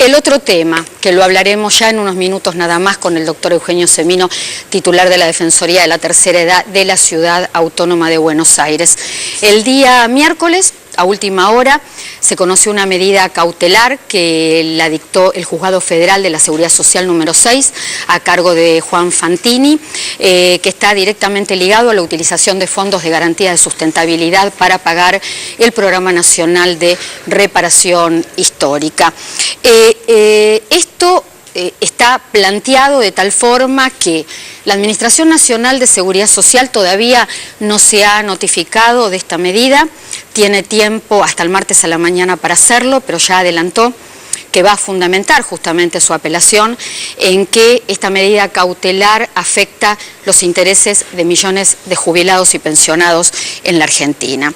El otro tema, que lo hablaremos ya en unos minutos nada más con el doctor Eugenio Semino, titular de la Defensoría de la Tercera Edad de la Ciudad Autónoma de Buenos Aires. El día miércoles, a última hora, se conoció una medida cautelar que la dictó el Juzgado Federal de la Seguridad Social número 6 a cargo de Juan Fantini, que está directamente ligado a la utilización de fondos de garantía de sustentabilidad para pagar el Programa Nacional de Reparación Histórica. Esto está planteado de tal forma que la Administración Nacional de Seguridad Social todavía no se ha notificado de esta medida, tiene tiempo hasta el martes a la mañana para hacerlo, pero ya adelantó que va a fundamentar justamente su apelación en que esta medida cautelar afecta los intereses de millones de jubilados y pensionados en la Argentina.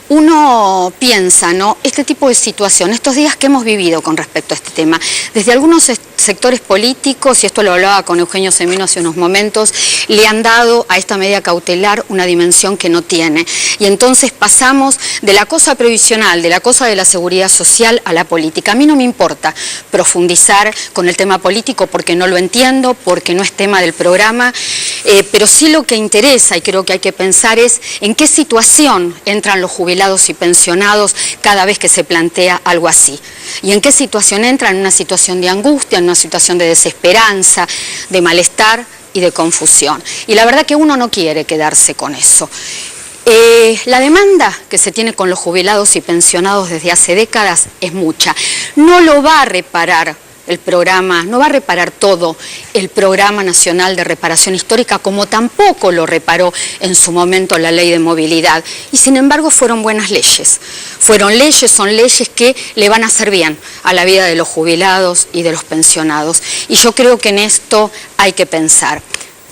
Uno piensa, ¿no?, este tipo de situación, estos días que hemos vivido con respecto a este tema, desde algunos sectores políticos, y esto lo hablaba con Eugenio Semino hace unos momentos, le han dado a esta medida cautelar una dimensión que no tiene. Y entonces pasamos de la cosa previsional, de la cosa de la seguridad social a la política. A mí no me importa profundizar con el tema político porque no lo entiendo, porque no es tema del programa, pero sí lo que interesa y creo que hay que pensar es en qué situación entran los jubilados y pensionados cada vez que se plantea algo así. Y en qué situación entran, en una situación de angustia, en una situación de desesperanza, de malestar y de confusión. Y la verdad que uno no quiere quedarse con eso. La demanda que se tiene con los jubilados y pensionados desde hace décadas es mucha. No lo va a reparar el programa, no va a reparar todo el Programa Nacional de Reparación Histórica, como tampoco lo reparó en su momento la Ley de Movilidad. Y sin embargo fueron buenas leyes. Son leyes que le van a hacer bien a la vida de los jubilados y de los pensionados. Y yo creo que en esto hay que pensar.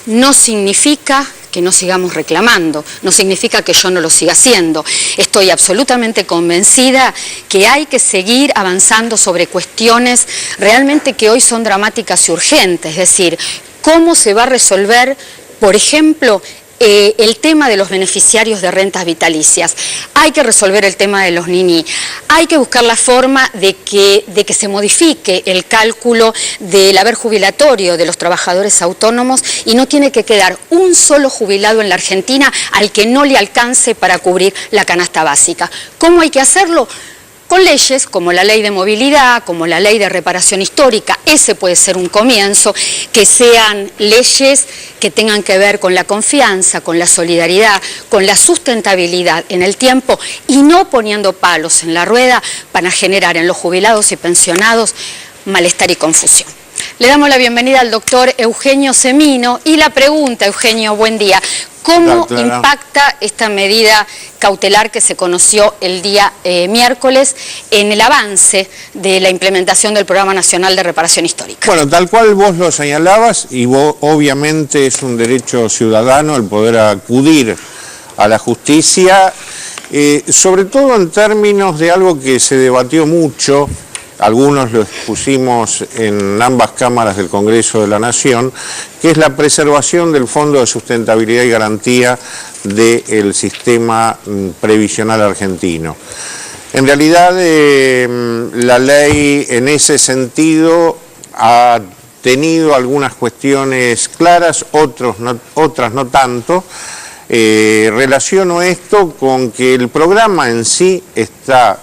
No significa que no sigamos reclamando, no significa que yo no lo siga haciendo. Estoy absolutamente convencida que hay que seguir avanzando sobre cuestiones realmente que hoy son dramáticas y urgentes, es decir, cómo se va a resolver, por ejemplo, el tema de los beneficiarios de rentas vitalicias. Hay que resolver el tema de los NINI. Hay que buscar la forma de que se modifique el cálculo del haber jubilatorio de los trabajadores autónomos y no tiene que quedar un solo jubilado en la Argentina al que no le alcance para cubrir la canasta básica. ¿Cómo hay que hacerlo? Con leyes como la Ley de Movilidad, como la Ley de Reparación Histórica. Ese puede ser un comienzo, que sean leyes que tengan que ver con la confianza, con la solidaridad, con la sustentabilidad en el tiempo y no poniendo palos en la rueda para generar en los jubilados y pensionados malestar y confusión. Le damos la bienvenida al doctor Eugenio Semino y la pregunta, Eugenio, buen día. ¿Cómo impacta esta medida cautelar que se conoció el día miércoles en el avance de la implementación del Programa Nacional de Reparación Histórica? Bueno, tal cual vos lo señalabas, y vos, obviamente es un derecho ciudadano el poder acudir a la justicia, sobre todo en términos de algo que se debatió mucho. Algunos lo expusimos en ambas cámaras del Congreso de la Nación, que es la preservación del Fondo de Sustentabilidad y Garantía del sistema previsional argentino. En realidad, la ley en ese sentido ha tenido algunas cuestiones claras, otras no tanto. Relaciono esto con que el programa en sí está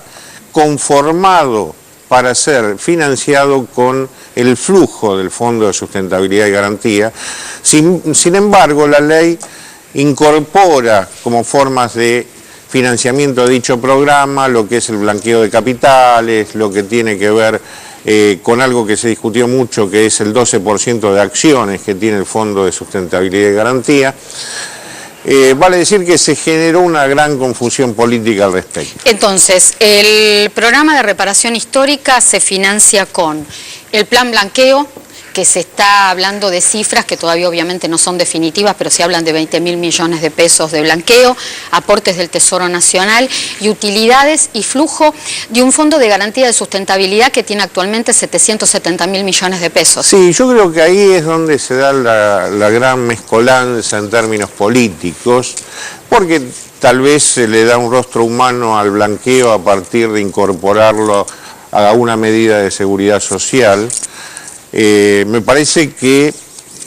conformado para ser financiado con el flujo del Fondo de Sustentabilidad y Garantía. Sin embargo, la ley incorpora como formas de financiamiento de dicho programa lo que es el blanqueo de capitales, lo que tiene que ver con algo que se discutió mucho, que es el 12% de acciones que tiene el Fondo de Sustentabilidad y Garantía. Vale decir que se generó una gran confusión política al respecto. Entonces, el programa de reparación histórica se financia con el plan blanqueo, que se está hablando de cifras que todavía obviamente no son definitivas, pero se hablan de 20.000 millones de pesos de blanqueo, aportes del Tesoro Nacional y utilidades y flujo de un fondo de garantía de sustentabilidad que tiene actualmente 770.000 millones de pesos. Sí, yo creo que ahí es donde se da la gran mezcolanza en términos políticos, porque tal vez se le da un rostro humano al blanqueo a partir de incorporarlo a una medida de seguridad social. Me parece que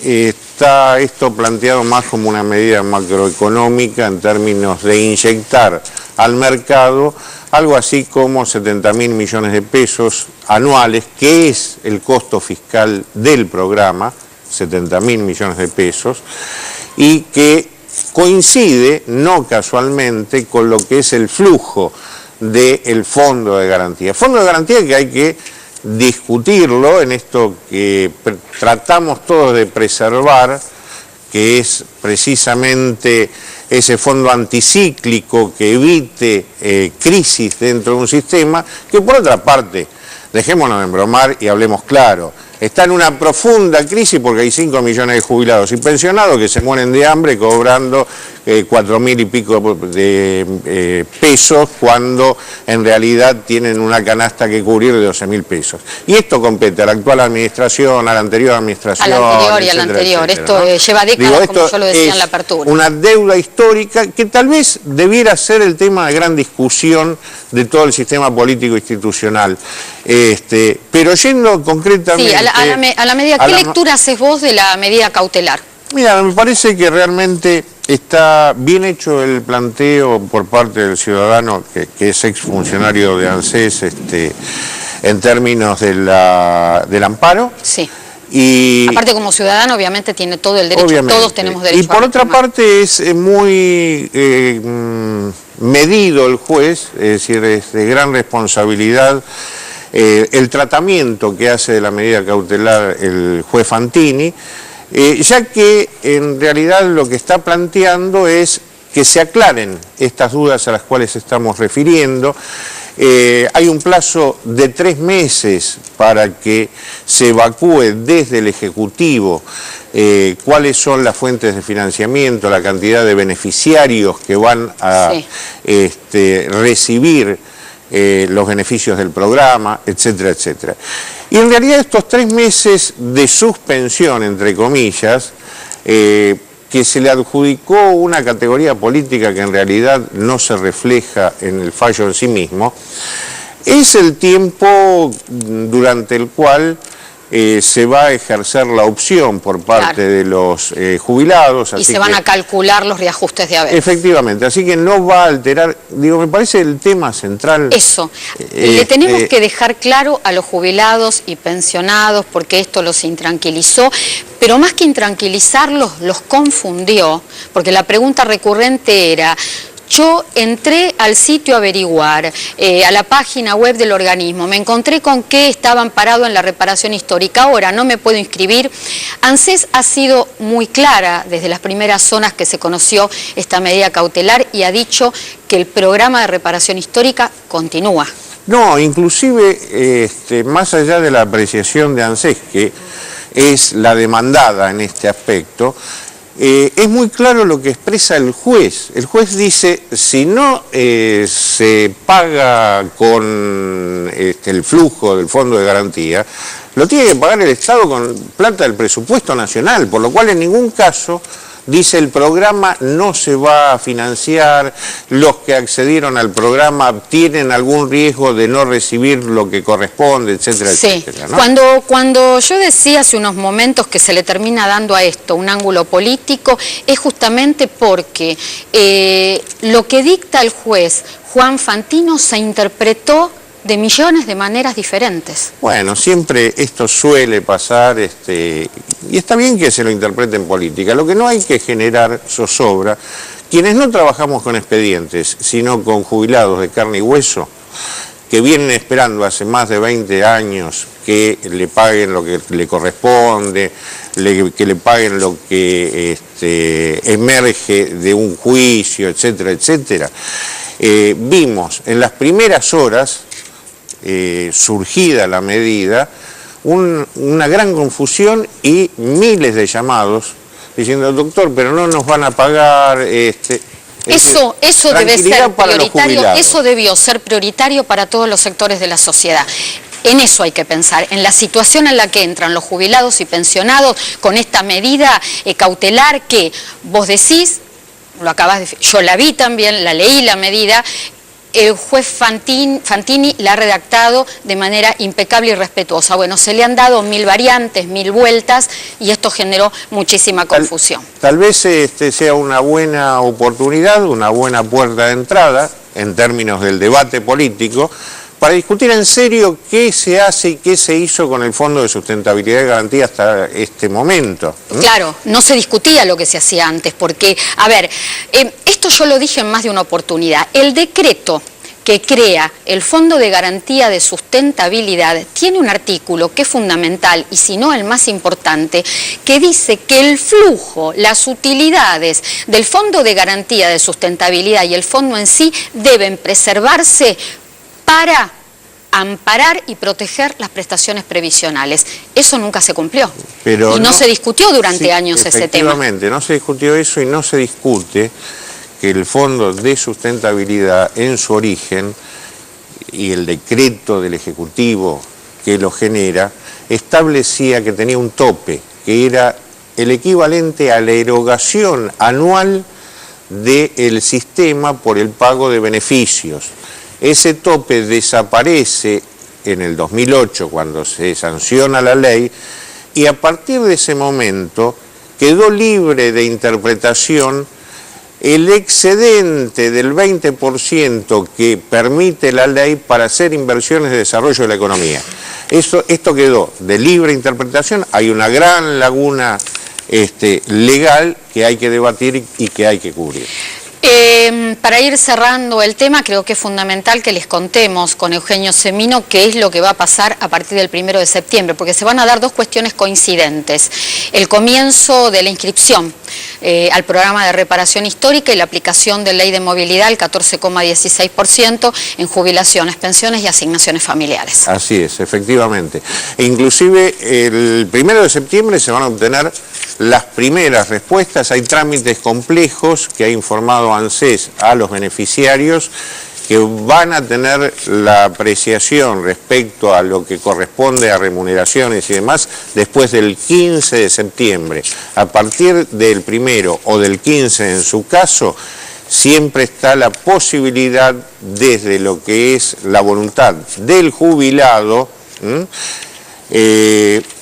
está esto planteado más como una medida macroeconómica en términos de inyectar al mercado algo así como 70.000 millones de pesos anuales, que es el costo fiscal del programa, 70.000 millones de pesos, y que coincide, no casualmente, con lo que es el flujo del Fondo de Garantía. Fondo de Garantía que hay que discutirlo en esto que tratamos todos de preservar, que es precisamente ese fondo anticíclico que evite crisis dentro de un sistema, que por otra parte, dejémonos de embromar y hablemos claro, está en una profunda crisis porque hay 5 millones de jubilados y pensionados que se mueren de hambre cobrando 4.000 y pico de pesos cuando en realidad tienen una canasta que cubrir de 12.000 pesos. Y esto compete a la actual administración, a la anterior administración. A la anterior y a la anterior. Esto, ¿no? Lleva décadas, como yo lo decía en la apertura. Una deuda histórica que tal vez debiera ser el tema de gran discusión de todo el sistema político institucional. Pero yendo concretamente... Sí, a la medida, ¿qué lectura haces vos de la medida cautelar? Mira, me parece que realmente está bien hecho el planteo por parte del ciudadano, que es exfuncionario de ANSES, en términos del amparo. Sí. Y aparte, como ciudadano, obviamente tiene todo el derecho, todos tenemos derecho. Y por otra parte es muy medido el juez, es decir, es de gran responsabilidad el tratamiento que hace de la medida cautelar el juez Fantini, ya que en realidad lo que está planteando es que se aclaren estas dudas a las cuales estamos refiriendo. Hay un plazo de 3 meses para que se evacúe desde el Ejecutivo cuáles son las fuentes de financiamiento, la cantidad de beneficiarios que van a recibir los beneficios del programa, etcétera, etcétera. Y en realidad estos 3 meses de suspensión, entre comillas, que se le adjudicó una categoría política que en realidad no se refleja en el fallo en sí mismo, es el tiempo durante el cual se va a ejercer la opción por parte de los jubilados. Y se van a calcular los reajustes de haber. Efectivamente, así que no va a alterar, digo, me parece el tema central. Eso, le tenemos que dejar claro a los jubilados y pensionados, porque esto los intranquilizó, pero más que intranquilizarlos, los confundió, porque la pregunta recurrente era... Yo entré al sitio a averiguar, a la página web del organismo, me encontré con que estaba amparado en la reparación histórica, ahora no me puedo inscribir. ANSES ha sido muy clara desde las primeras zonas que se conoció esta medida cautelar y ha dicho que el programa de reparación histórica continúa. No, inclusive, más allá de la apreciación de ANSES, que es la demandada en este aspecto, es muy claro lo que expresa el juez. El juez dice, si no se paga con el flujo del Fondo de Garantía, lo tiene que pagar el Estado con plata del presupuesto nacional, por lo cual en ningún caso, dice, el programa no se va a financiar, los que accedieron al programa tienen algún riesgo de no recibir lo que corresponde, etcétera, etcétera, ¿no? Cuando yo decía hace unos momentos que se le termina dando a esto un ángulo político, es justamente porque lo que dicta el juez Juan Fantino se interpretó de millones de maneras diferentes. Bueno, siempre esto suele pasar, y está bien que se lo interprete en política. Lo que no hay que generar zozobra, quienes no trabajamos con expedientes, sino con jubilados de carne y hueso, que vienen esperando hace más de 20 años que le paguen lo que le corresponde, que le paguen lo que emerge de un juicio, etcétera, etcétera. Vimos en las primeras horas, surgida la medida, una gran confusión y miles de llamados diciendo, doctor, pero no nos van a pagar... Eso debe ser prioritario, eso debió ser prioritario para todos los sectores de la sociedad. En eso hay que pensar, en la situación en la que entran los jubilados y pensionados con esta medida cautelar que vos decís, lo acabas de... Yo la vi también, la leí la medida, el juez Fantini la ha redactado de manera impecable y respetuosa. Bueno, se le han dado 1000 variantes, 1000 vueltas y esto generó muchísima confusión. Tal vez sea una buena oportunidad, una buena puerta de entrada en términos del debate político para discutir en serio qué se hace y qué se hizo con el Fondo de Sustentabilidad y Garantía hasta este momento. Claro, no se discutía lo que se hacía antes, porque, a ver, esto yo lo dije en más de una oportunidad, el decreto que crea el Fondo de Garantía de Sustentabilidad tiene un artículo que es fundamental, y si no el más importante, que dice que el flujo, las utilidades del Fondo de Garantía de Sustentabilidad y el fondo en sí deben preservarse para amparar y proteger las prestaciones previsionales. Eso nunca se cumplió. Pero y no se discutió durante años ese tema. Efectivamente, no se discutió eso y no se discute que el Fondo de Sustentabilidad en su origen y el decreto del Ejecutivo que lo genera establecía que tenía un tope, que era el equivalente a la erogación anual del sistema por el pago de beneficios. Ese tope desaparece en el 2008 cuando se sanciona la ley y a partir de ese momento quedó libre de interpretación el excedente del 20% que permite la ley para hacer inversiones de desarrollo de la economía. Esto quedó de libre interpretación, hay una gran laguna legal que hay que debatir y que hay que cubrir. Para ir cerrando el tema, creo que es fundamental que les contemos con Eugenio Semino qué es lo que va a pasar a partir del 1 de septiembre, porque se van a dar dos cuestiones coincidentes. El comienzo de la inscripción al programa de reparación histórica y la aplicación de ley de movilidad al 14,16% en jubilaciones, pensiones y asignaciones familiares. Así es, efectivamente. E inclusive el 1 de septiembre se van a obtener las primeras respuestas. Hay trámites complejos que ha informado ANSES a los beneficiarios que van a tener la apreciación respecto a lo que corresponde a remuneraciones y demás después del 15 de septiembre. A partir del 1 o del 15 en su caso, siempre está la posibilidad desde lo que es la voluntad del jubilado,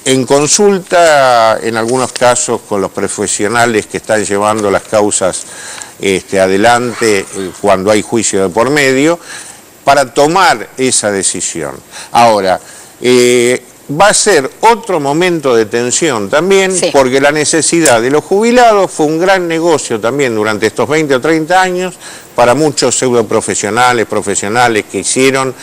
en consulta, en algunos casos con los profesionales que están llevando las causas adelante cuando hay juicio de por medio, para tomar esa decisión. Ahora, va a ser otro momento de tensión también, sí, porque la necesidad de los jubilados fue un gran negocio también durante estos 20 o 30 años para muchos pseudoprofesionales, profesionales que hicieron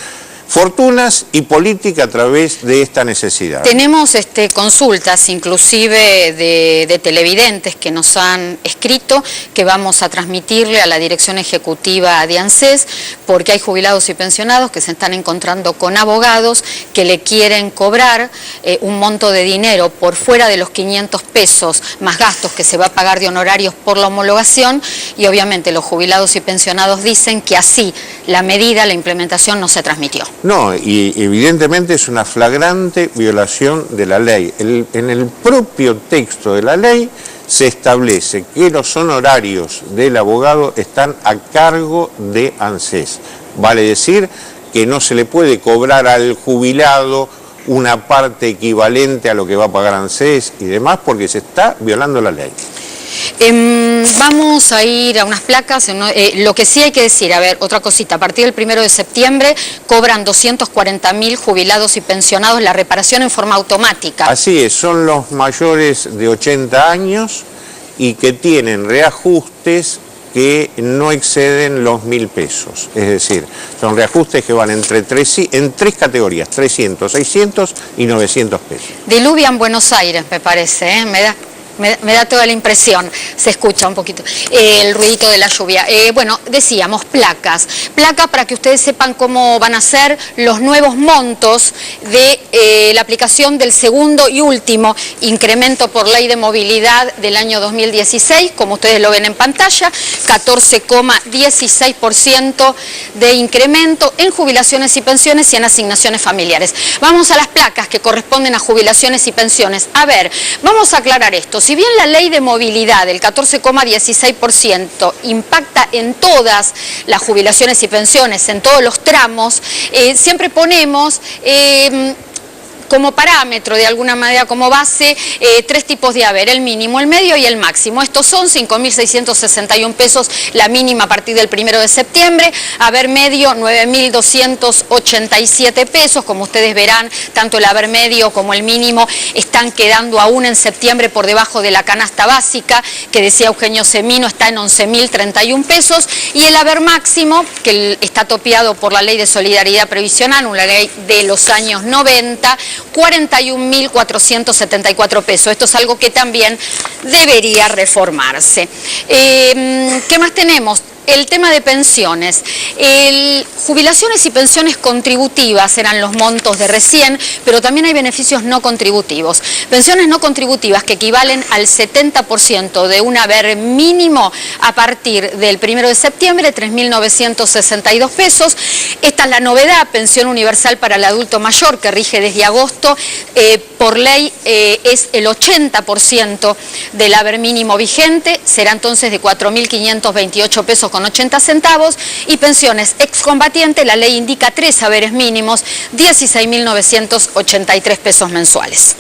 fortunas y política a través de esta necesidad. Tenemos consultas inclusive de televidentes que nos han escrito, que vamos a transmitirle a la dirección ejecutiva de ANSES, porque hay jubilados y pensionados que se están encontrando con abogados que le quieren cobrar un monto de dinero por fuera de los 500 pesos más gastos que se va a pagar de honorarios por la homologación, y obviamente los jubilados y pensionados dicen que así la medida, la implementación no se transmitió. No, y evidentemente es una flagrante violación de la ley. En el propio texto de la ley se establece que los honorarios del abogado están a cargo de ANSES. Vale decir que no se le puede cobrar al jubilado una parte equivalente a lo que va a pagar ANSES y demás, porque se está violando la ley. Vamos a ir a unas placas, lo que sí hay que decir, a ver, otra cosita, a partir del 1 de septiembre cobran 240.000 jubilados y pensionados la reparación en forma automática. Así es, son los mayores de 80 años y que tienen reajustes que no exceden los 1.000 pesos, es decir, son reajustes que van en tres categorías, 300, 600 y 900 pesos. Diluvia en Buenos Aires, me parece, me da toda la impresión, se escucha un poquito el ruidito de la lluvia. Bueno, decíamos placas para que ustedes sepan cómo van a ser los nuevos montos de la aplicación del segundo y último incremento por ley de movilidad del año 2016, como ustedes lo ven en pantalla, 14,16% de incremento en jubilaciones y pensiones y en asignaciones familiares. Vamos a las placas que corresponden a jubilaciones y pensiones. A ver, vamos a aclarar esto. si bien la ley de movilidad del 14,16% impacta en todas las jubilaciones y pensiones, en todos los tramos, siempre ponemos como parámetro, de alguna manera, como base, tres tipos de haber: el mínimo, el medio y el máximo. Estos son 5.661 pesos la mínima a partir del 1 de septiembre, haber medio 9.287 pesos. Como ustedes verán, tanto el haber medio como el mínimo están quedando aún en septiembre por debajo de la canasta básica, que decía Eugenio Semino, está en 11.031 pesos, y el haber máximo, que está topeado por la Ley de Solidaridad Previsional, una ley de los años 90, 41.474 pesos. Esto es algo que también debería reformarse. ¿Qué más tenemos? El tema de pensiones. Jubilaciones y pensiones contributivas eran los montos de recién, pero también hay beneficios no contributivos. Pensiones no contributivas que equivalen al 70% de un haber mínimo a partir del 1 de septiembre, 3.962 pesos. Esta es la novedad: pensión universal para el adulto mayor, que rige desde agosto. Por ley es el 80% del haber mínimo vigente, será entonces de 4.528 pesos con 80 centavos, y pensiones excombatiente, la ley indica 3 haberes mínimos, 16.983 pesos mensuales.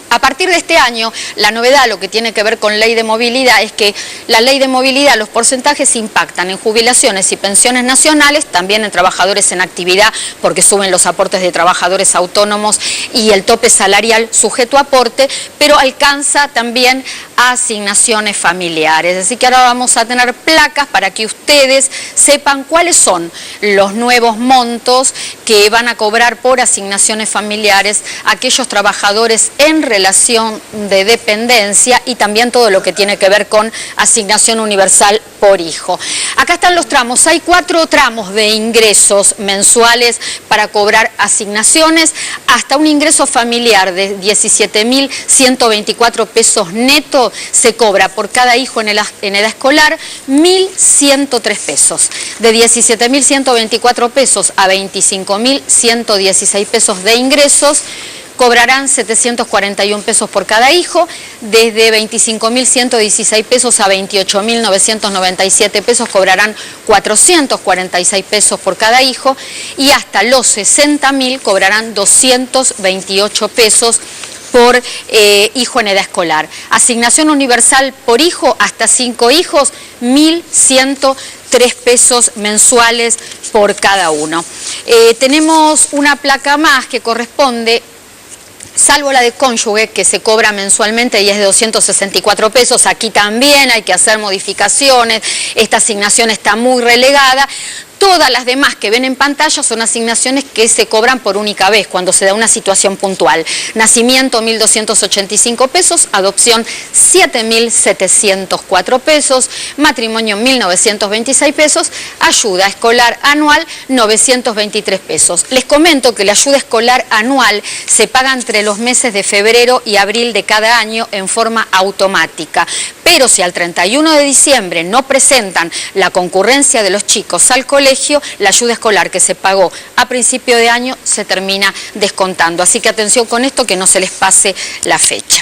A partir de este año, la novedad, lo que tiene que ver con ley de movilidad, es que la ley de movilidad, los porcentajes impactan en jubilaciones y pensiones nacionales, también en trabajadores en actividad, porque suben los aportes de trabajadores autónomos y el tope salarial sujeto a aporte, pero alcanza también a asignaciones familiares. Así que ahora vamos a tener placas para que ustedes sepan cuáles son los nuevos montos que van a cobrar por asignaciones familiares aquellos trabajadores en relación de dependencia, y también todo lo que tiene que ver con asignación universal por hijo. Acá están los tramos. Hay 4 tramos de ingresos mensuales para cobrar asignaciones. Hasta un ingreso familiar de 17.124 pesos neto se cobra por cada hijo en edad escolar 1.103 pesos. De 17.124 pesos a 25.116 pesos de ingresos, cobrarán 741 pesos por cada hijo. Desde 25.116 pesos a 28.997 pesos cobrarán 446 pesos por cada hijo, y hasta los 60.000 cobrarán 228 pesos por hijo en edad escolar. Asignación universal por hijo, hasta 5 hijos, 1.103 pesos mensuales por cada uno. Tenemos una placa más que corresponde, salvo la de cónyuge, que se cobra mensualmente y es de 264 pesos. Aquí también hay que hacer modificaciones, esta asignación está muy relegada. Todas las demás que ven en pantalla son asignaciones que se cobran por única vez, cuando se da una situación puntual. Nacimiento, 1.285 pesos, adopción, 7.704 pesos, matrimonio, 1.926 pesos, ayuda escolar anual, 923 pesos. Les comento que la ayuda escolar anual se paga entre los meses de febrero y abril de cada año en forma automática, pero si al 31 de diciembre no presentan la concurrencia de los chicos al colegio, la ayuda escolar que se pagó a principio de año se termina descontando. Así que atención con esto, que no se les pase la fecha.